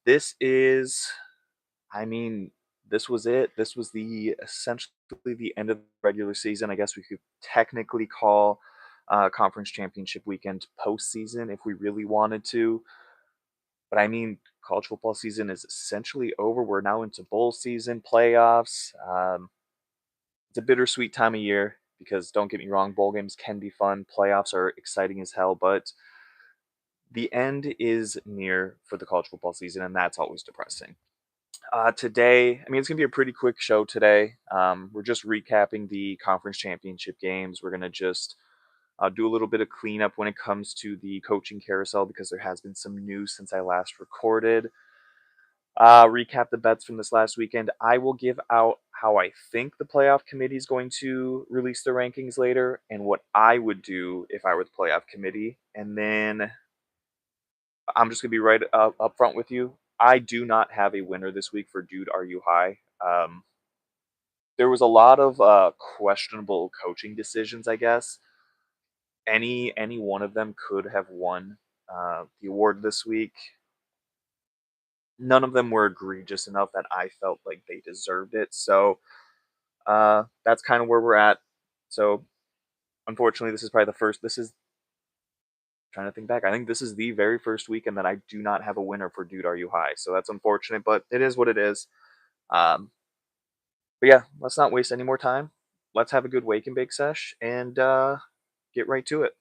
this is, I mean, this was it. This was the essentially the end of the regular season. I guess we could technically call conference championship weekend postseason if we really wanted to. But I mean, college football season is essentially over. We're now into bowl season, playoffs. It's a bittersweet time of year because don't get me wrong, bowl games can be fun. Playoffs are exciting as hell, but the end is near for the college football season, and that's always depressing. Today, I mean, it's going to be a pretty quick show today. We're just recapping the conference championship games. We're going to just do a little bit of cleanup when it comes to the coaching carousel because there has been some news since I last recorded. Recap the bets from this last weekend. I will give out how I think the playoff committee is going to release the rankings later and what I would do if I were the playoff committee. And then I'm just going to be right up front with you. I do not have a winner this week for Dude, Are You High? There was a lot of questionable coaching decisions, I guess. Any one of them could have won the award this week. None of them were egregious enough that I felt like they deserved it. So that's kind of where we're at. So unfortunately, this is probably the first. This is trying to think back. I think this is the very first weekend that I do not have a winner for Dude Are You High. So that's unfortunate, but it is what it is. Um, but yeah, let's not waste any more time. Let's have a good wake and bake sesh and get right to it.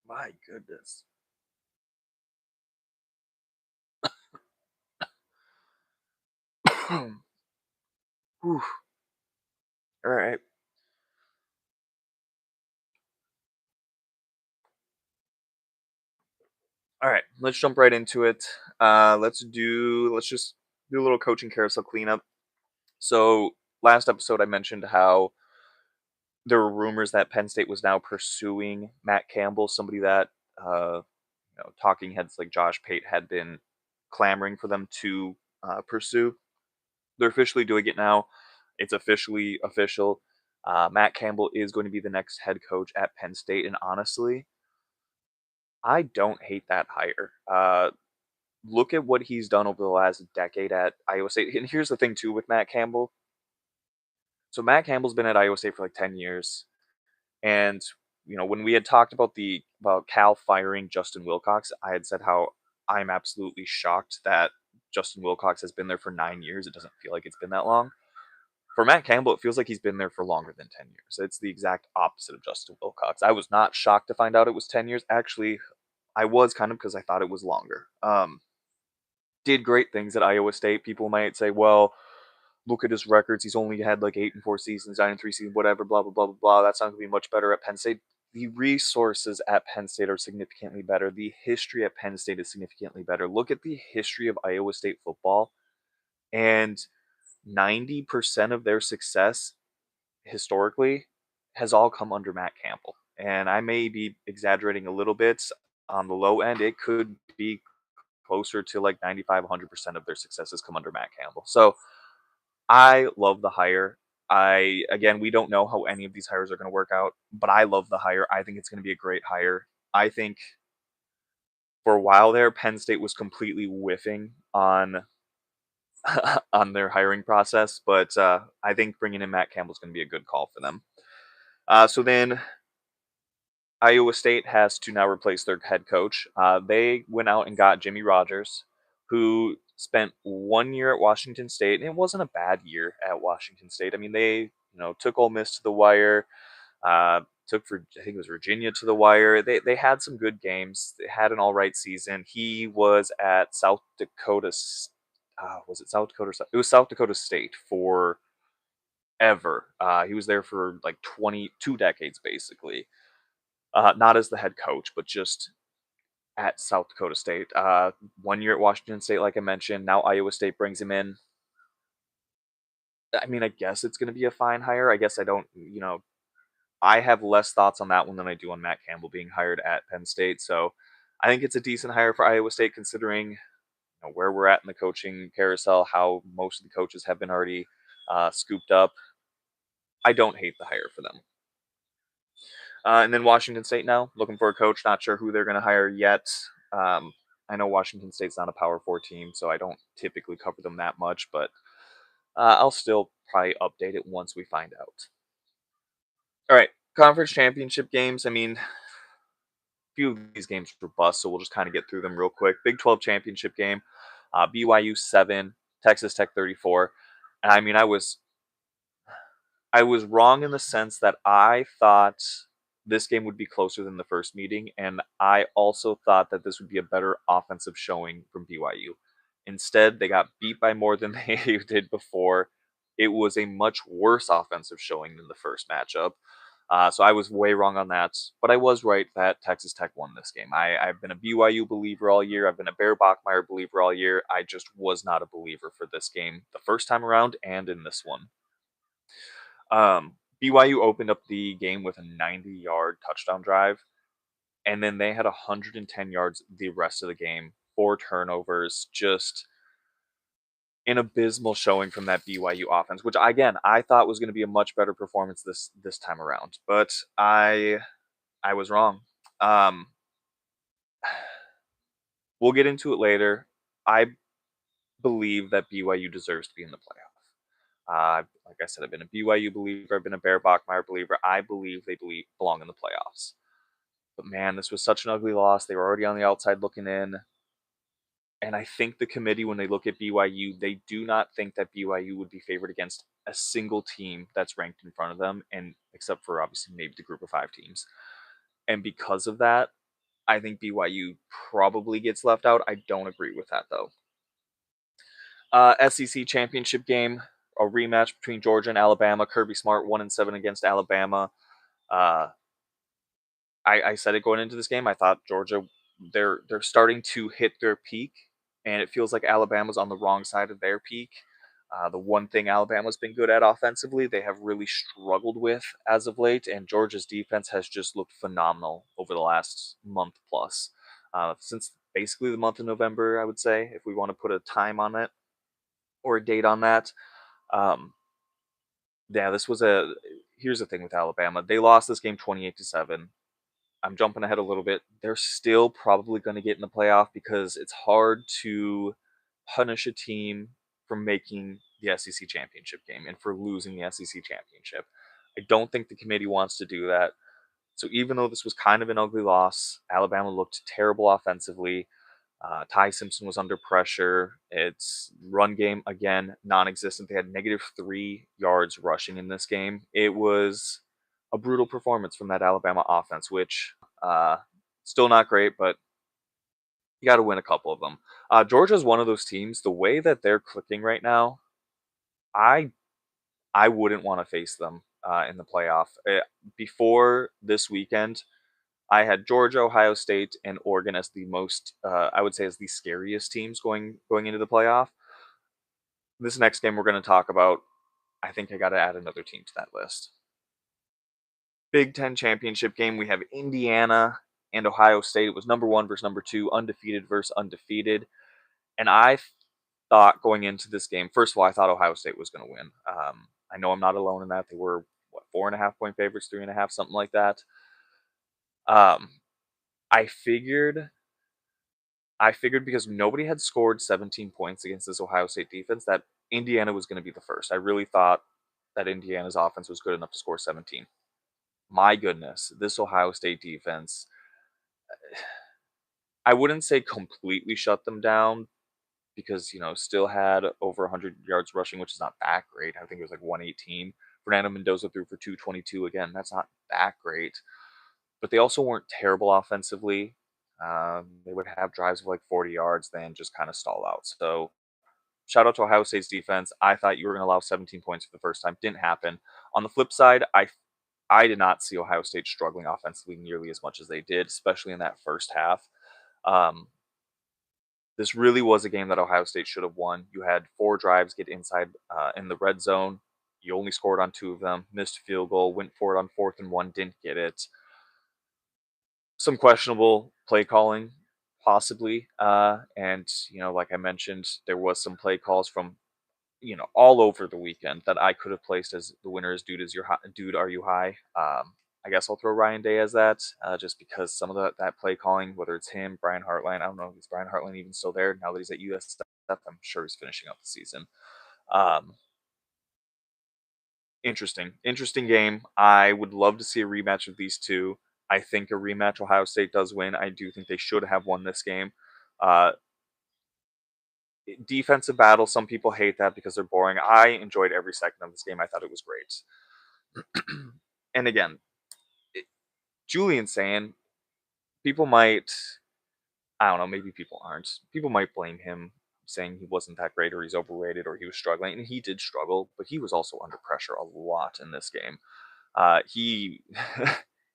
My goodness. Whew. All right. All right. Let's jump right into it. Let's just do a little coaching carousel cleanup. So last episode I mentioned how there were rumors that Penn State was now pursuing Matt Campbell, somebody that talking heads like Josh Pate had been clamoring for them to pursue. They're officially doing it now. It's officially official. Matt Campbell is going to be the next head coach at Penn State, and honestly, I don't hate that hire. Look at what he's done over the last decade at Iowa State. And here's the thing too with Matt Campbell. So Matt Campbell's been at Iowa State for like 10 years. And when we had talked about Cal firing Justin Wilcox, I had said how I'm absolutely shocked that Justin Wilcox has been there for 9 years. It doesn't feel like it's been that long. For Matt Campbell, it feels like he's been there for longer than 10 years. It's the exact opposite of Justin Wilcox. I was not shocked to find out it was 10 years. Actually, I was kind of because I thought it was longer. Did great things at Iowa State. People might say, well, look at his records. He's only had like 8-4 seasons, 9-3 seasons, whatever, blah, blah, blah, blah, blah. That's not going to be much better at Penn State. The resources at Penn State are significantly better. The history at Penn State is significantly better. Look at the history of Iowa State football, and 90% of their success historically has all come under Matt Campbell. And I may be exaggerating a little bit on the low end. It could be closer to like 95, 100% of their successes come under Matt Campbell. So I love the hire. Again, we don't know how any of these hires are going to work out, but I love the hire. I think it's going to be a great hire. I think for a while there, Penn State was completely whiffing on on their hiring process, but I think bringing in Matt Campbell is going to be a good call for them. So then Iowa State has to now replace their head coach. They went out and got Jimmy Rogers, who spent 1 year at Washington State, and it wasn't a bad year at Washington State. I mean, they took Ole Miss to the wire, I think it was Virginia to the wire. They had some good games. They had an all right season. He was at South Dakota. Was it South Dakota? It was South Dakota State for ever. He was there for like 22 decades, basically. Not as the head coach, but just at South Dakota State. 1 year at Washington State, like I mentioned. Now Iowa State brings him in. I mean, I guess it's going to be a fine hire. I guess I don't, I have less thoughts on that one than I do on Matt Campbell being hired at Penn State. So I think it's a decent hire for Iowa State considering where we're at in the coaching carousel, how most of the coaches have been already scooped up. I don't hate the hire for them. And then Washington State now, looking for a coach. Not sure who they're going to hire yet. I know Washington State's not a Power 4 team, so I don't typically cover them that much, but I'll still probably update it once we find out. All right, conference championship games. I mean, few of these games were bust, so we'll just kind of get through them real quick. Big 12 championship game, BYU 7, Texas Tech 34. And I mean, I was wrong in the sense that I thought this game would be closer than the first meeting, and I also thought that this would be a better offensive showing from BYU. Instead, they got beat by more than they did before. It was a much worse offensive showing than the first matchup. So I was way wrong on that, but I was right that Texas Tech won this game. I've been a BYU believer all year. I've been a Bear Bachmeyer believer all year. I just was not a believer for this game the first time around and in this one. BYU opened up the game with a 90-yard touchdown drive, and then they had 110 yards the rest of the game, 4 turnovers, just an abysmal showing from that BYU offense, which again I thought was going to be a much better performance this time around, but I was wrong. Um, we'll get into it later. I believe that BYU deserves to be in the playoff. Like I said, I've been a BYU believer. I've been a Bear Bachmeyer believer. I believe they belong in the playoffs. But man, this was such an ugly loss. They were already on the outside looking in. And I think the committee, when they look at BYU, they do not think that BYU would be favored against a single team that's ranked in front of them, and except for obviously maybe the group of 5 teams. And because of that, I think BYU probably gets left out. I don't agree with that though. SEC championship game, a rematch between Georgia and Alabama. Kirby Smart 1-7 against Alabama. Uh, I said it going into this game. I thought Georgia, they're starting to hit their peak, and it feels like Alabama's on the wrong side of their peak. The one thing Alabama's been good at offensively, they have really struggled with as of late, and Georgia's defense has just looked phenomenal over the last month plus. Since basically the month of November, I would say, if we want to put a time on it or a date on that. Um, yeah, this was a. Here's the thing with Alabama: they lost this game 28-7. I'm jumping ahead a little bit. They're still probably going to get in the playoff because it's hard to punish a team for making the SEC championship game and for losing the SEC championship. I don't think the committee wants to do that. So even though this was kind of an ugly loss, Alabama looked terrible offensively. Ty Simpson was under pressure. Its run game, again, non existent. They had -3 yards rushing in this game. It was a brutal performance from that Alabama offense, which still not great, but you got to win a couple of them. Georgia's one of those teams. The way that they're clicking right now, I I wouldn't want to face them in the playoff. Before this weekend, I had Georgia, Ohio State, and Oregon as the most, I would say, as the scariest teams going into the playoff. This next game we're going to talk about, I think I got to add another team to that list. Big Ten championship game. We have Indiana and Ohio State. It was number 1 versus number 2, undefeated versus undefeated. And I thought going into this game, first of all, I thought Ohio State was going to win. I know I'm not alone in that. They were, what, 4.5 point favorites, 3.5, something like that. Um, I figured because nobody had scored 17 points against this Ohio State defense that Indiana was going to be the first. I really thought that Indiana's offense was good enough to score 17. My goodness, this Ohio State defense, I wouldn't say completely shut them down because, still had over 100 yards rushing, which is not that great. I think it was like 118. Fernando Mendoza threw for 222. Again, that's not that great. But they also weren't terrible offensively. They would have drives of like 40 yards, then just kind of stall out. So shout out to Ohio State's defense. I thought you were going to allow 17 points for the first time. Didn't happen. On the flip side, I did not see Ohio State struggling offensively nearly as much as they did, especially in that first half. Um, this really was a game that Ohio State should have won. You had 4 drives get inside in the red zone. You only scored on 2 of them, missed a field goal, went for it on 4th and 1, didn't get it. Some questionable play calling, possibly. And, like I mentioned, there was some play calls from, all over the weekend that I could have placed as the winner is dude, are you high? I guess I'll throw Ryan Day as that, just because some of that play calling, whether it's him, Brian Hartline, I don't know, is Brian Hartline even still there now that he's at USF? I'm sure he's finishing up the season. Um, interesting game. I would love to see a rematch of these two. I think a rematch Ohio State does win. I do think they should have won this game. Uh, Defensive battle, some people hate that because they're boring. I enjoyed every second of this game. I thought it was great. And again, Julian saying people might, I don't know, maybe people aren't. People might blame him saying he wasn't that great or he's overrated or he was struggling. And he did struggle, but he was also under pressure a lot in this game. He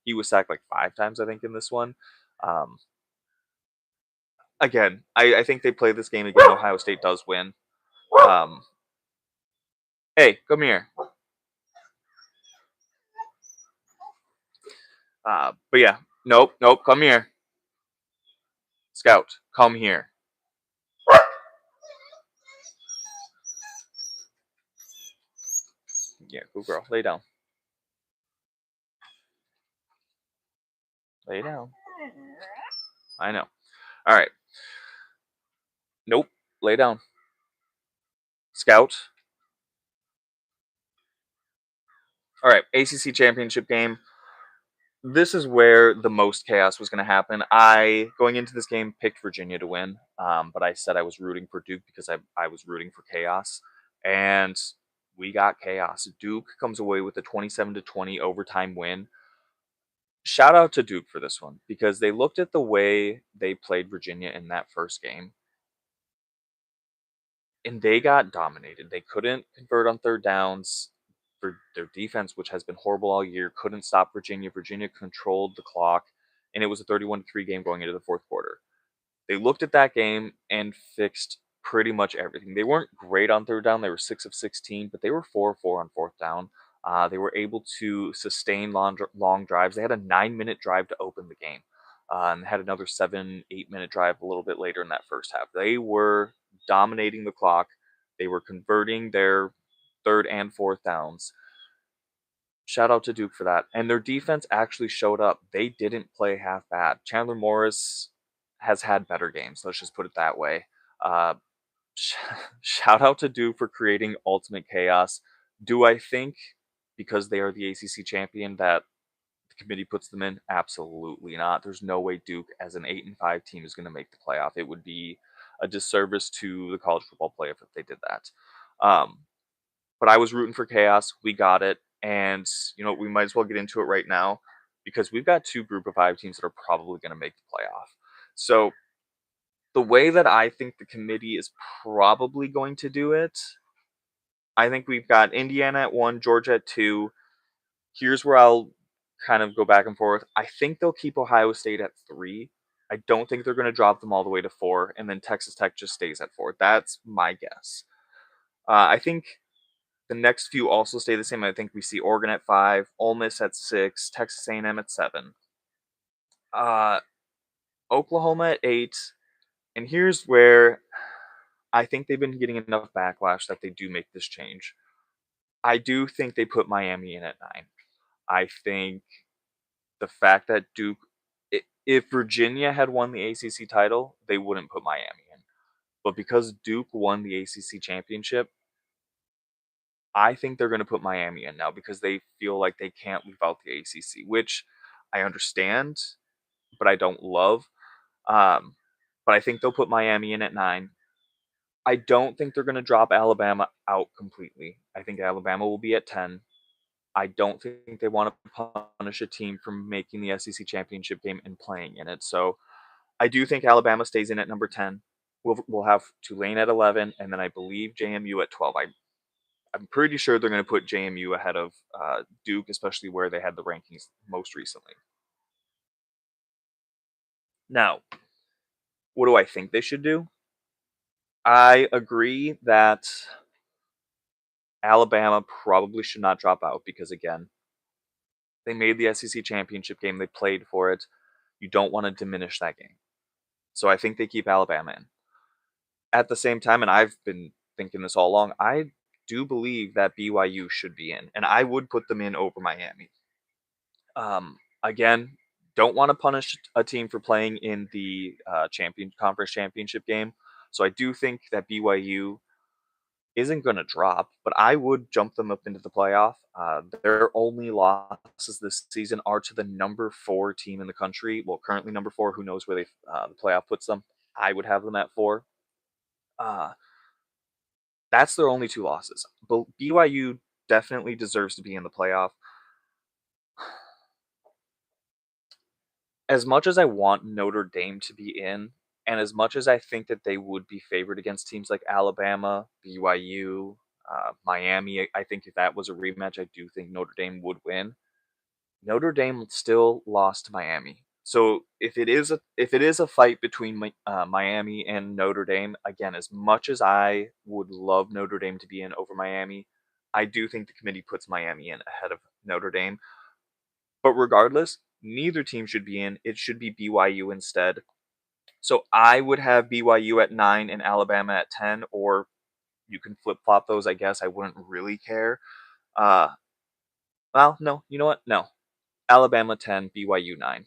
he was sacked like 5 times, I think, in this one. Um, again, I think they play this game again. Ohio State does win. Um, hey, come here. But yeah, nope, come here. Scout, come here. Yeah, good girl. Lay down. Lay down. I know. All right. Nope. Lay down. Scout. All right. ACC championship game. This is where the most chaos was going to happen. I, going into this game, picked Virginia to win, but I said I was rooting for Duke because I was rooting for chaos. And we got chaos. Duke comes away with a 27-20 overtime win. Shout out to Duke for this one because they looked at the way they played Virginia in that first game and they got dominated. They couldn't convert on third downs. For their defense, which has been horrible all year, couldn't stop Virginia. Virginia controlled the clock, and it was a 31-3 game going into the fourth quarter. They looked at that game and fixed pretty much everything. They weren't great on third down. They were 6 of 16, but they were 4 of 4 on fourth down. They were able to sustain long drives. They had a 9-minute drive to open the game, and had another 7-8 minute drive a little bit later in that first half. They were dominating the clock. They were converting their third and fourth downs. Shout out to Duke for that. And their defense actually showed up. They didn't play half bad. Chandler Morris has had better games. Let's just put it that way. Uh, sh- Shout out to Duke for creating ultimate chaos. Do I think because they are the ACC champion that the committee puts them in? Absolutely not. There's no way Duke, as an 8-5 team, is going to make the playoff. It would be a disservice to the college football playoff if they did that. Um, but I was rooting for chaos. We got it. And, we might as well get into it right now because we've got 2 group of 5 teams that are probably going to make the playoff. So, the way that I think the committee is probably going to do it, I think we've got Indiana at 1, Georgia at 2. Here's where I'll kind of go back and forth. I think they'll keep Ohio State at 3. I don't think they're going to drop them all the way to 4, and then Texas Tech just stays at 4. That's my guess. I think the next few also stay the same. I think we see Oregon at 5, Ole Miss at 6, Texas A&M at 7, uh, Oklahoma at 8, and here's where I think they've been getting enough backlash that they do make this change. I do think they put Miami in at 9. I think the fact that Duke, if Virginia had won the ACC title, they wouldn't put Miami in. But because Duke won the ACC championship, I think they're going to put Miami in now because they feel like they can't leave out the ACC, which I understand, but I don't love. Um, but I think they'll put Miami in at 9. I don't think they're going to drop Alabama out completely. I think Alabama will be at 10. I don't think they want to punish a team from making the SEC championship game and playing in it. So I do think Alabama stays in at number 10. We'll have Tulane at 11, and then I believe JMU at 12. I'm pretty sure they're going to put JMU ahead of Duke, especially where they had the rankings most recently. Now, what do I think they should do? I agree that Alabama probably should not drop out because, again, they made the SEC championship game. They played for it. You don't want to diminish that game. So I think they keep Alabama in. At the same time, and I've been thinking this all along, I do believe that BYU should be in, and I would put them in over Miami. Again, don't want to punish a team for playing in the conference championship game. So I do think that BYU isn't going to drop, but I would jump them up into the playoff. Their only losses this season are to the number 4 team in the country. Well, currently number 4. Who knows where the playoff puts them? I would have them at 4. Uh, that's their only 2 losses. But BYU definitely deserves to be in the playoff. As much as I want Notre Dame to be in, and as much as I think that they would be favored against teams like Alabama, BYU, Miami, I think if that was a rematch, I do think Notre Dame would win. Notre Dame still lost to Miami. So if it is a fight between Miami and Notre Dame, again, as much as I would love Notre Dame to be in over Miami, I do think the committee puts Miami in ahead of Notre Dame. But regardless, neither team should be in. It should be BYU instead. So I would have BYU at 9 and Alabama at 10, or you can flip flop those, I guess. I wouldn't really care. Uh, well, no, you know what? No. Alabama 10, BYU 9.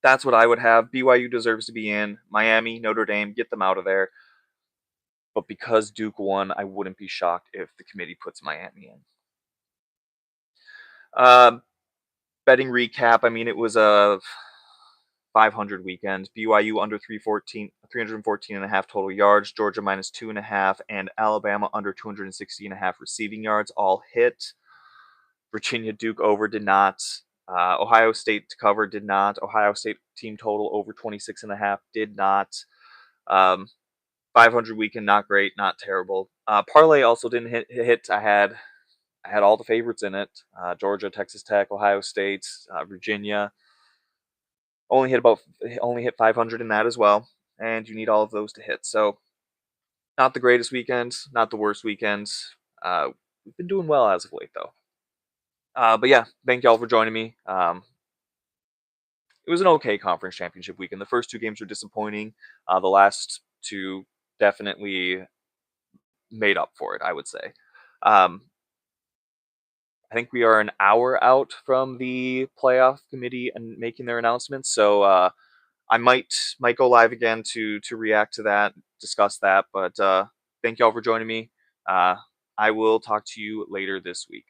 That's what I would have. BYU deserves to be in. Miami, Notre Dame, get them out of there. But because Duke won, I wouldn't be shocked if the committee puts Miami in. Uh, Betting recap. I mean, it was a 500 weekend. BYU under 314.5 total yards. Georgia minus 2.5, and Alabama under 260.5 receiving yards. All hit. Virginia Duke over did not. Ohio State to cover did not. Ohio State team total over 26.5 did not. 500 weekend, not great, not terrible. Parlay also didn't hit. I had all the favorites in it. Georgia, Texas Tech, Ohio State, Virginia. Only hit 500 in that as well, and you need all of those to hit. So not the greatest weekend, not the worst weekend. We've been doing well as of late though. But yeah, thank y'all for joining me. It was an okay conference championship weekend. The first 2 games were disappointing. The last 2 definitely made up for it, I would say. Um, I think we are an hour out from the playoff committee and making their announcements. So I might go live again to react to that, discuss that. But thank y'all for joining me. I will talk to you later this week.